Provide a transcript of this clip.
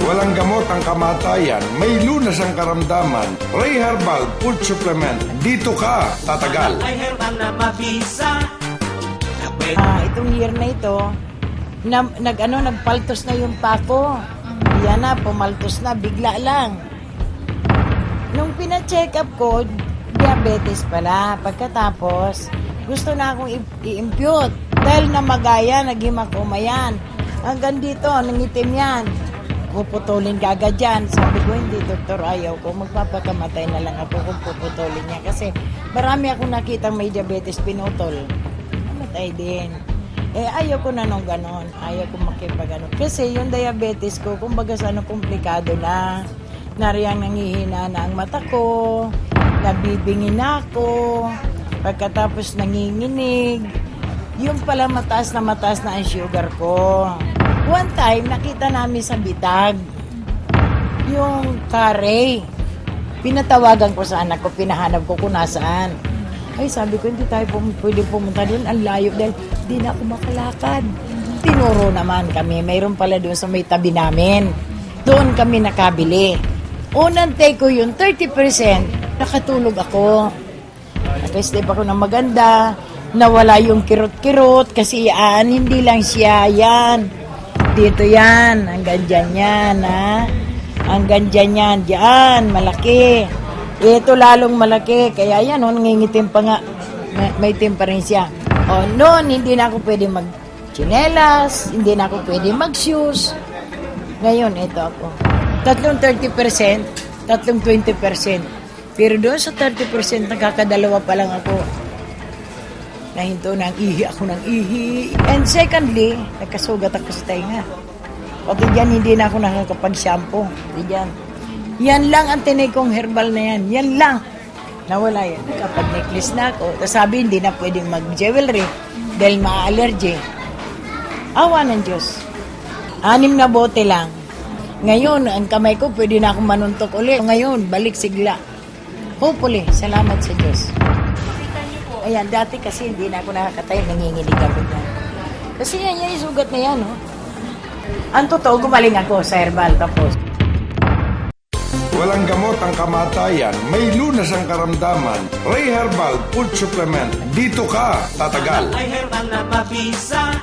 Walang gamot ang kamatayan, may lunas ang karamdaman. Ray Herbal Food Supplement, dito ka tatagal. Ay herbal na mabisa. Itong year na ito, nagpaltos na yung pako. Yan na, pumaltos na, bigla lang. Nung pina-check up ko, diabetes pala. Pagkatapos, gusto na akong i-impute. Dahil namagaya, naghimakoma yan. Hanggang dito, nangitim yan. Puputulin ka agad yan. Sabi ko, hindi doktor, ayaw ko. Magpapakamatay na lang ako kung puputulin niya. Kasi marami akong nakitang may diabetes pinutol. Namatay din. Ayaw ko na nung ganon. Ayaw ko makipaganon. Kasi yung diabetes ko, kumbaga sa komplikado na. Nariyang nangihina na ang mata ko. Nabibingin ako. Pagkatapos nanginginig. Yung pala mataas na ang sugar ko. One time, nakita namin sa Bitag, yung kare. Pinatawagan ko sa anak ko, pinahanap ko kung nasaan. Ay, sabi ko, hindi tayo pwede pumunta doon. Ang layo dahil di na ako makalakad. Tinuro naman kami. Mayroon pala doon sa may tabi namin. Doon kami nakabili. Unang take ko yun, 30%. Nakatulog ako. Naka-step ako ng maganda. Nawala yung kirot-kirot kasi yan, hindi lang siya yan. Dito yan, hanggang dyan yan, ha? Hanggang dyan yan, dyan, malaki. Ito lalong malaki, kaya yan, nangingitim pa nga, may itim pa rin siya. Noon, hindi na ako pwede mag-chinelas, hindi na ako pwede mag-shoes. Ngayon, ito ako. Tatlong 30%, tatlong 20%. Pero doon sa 30%, nakakadalawa pa lang ako. Nahinto ng ihi ako ng ihi. And secondly, nagkasugat ako sa tainga. Pati dyan, hindi na ako nakakapag-shampoo. Diyan. Yan lang ang tinay kong herbal na yan. Yan lang. Nawala yan. Kapag necklace na ako, tapos sabi, hindi na pwedeng mag-jewelry dahil ma-allergy. Awa ng Diyos. 6 na bote lang. Ngayon, ang kamay ko, pwede na akong manuntok ulit. Ngayon, balik sigla. Hopefully, salamat sa Diyos. Ayan, dati kasi hindi na ako nakakatay, nanginginig ako na. Kasi yan yung sugat na yan, oh. Ang totoo, gumaling ako sa herbal, tapos. Walang gamot ang kamatayan, may lunas ang karamdaman. Ray Herbal Food Supplement, dito ka tatagal. Ay herbal na mabisa.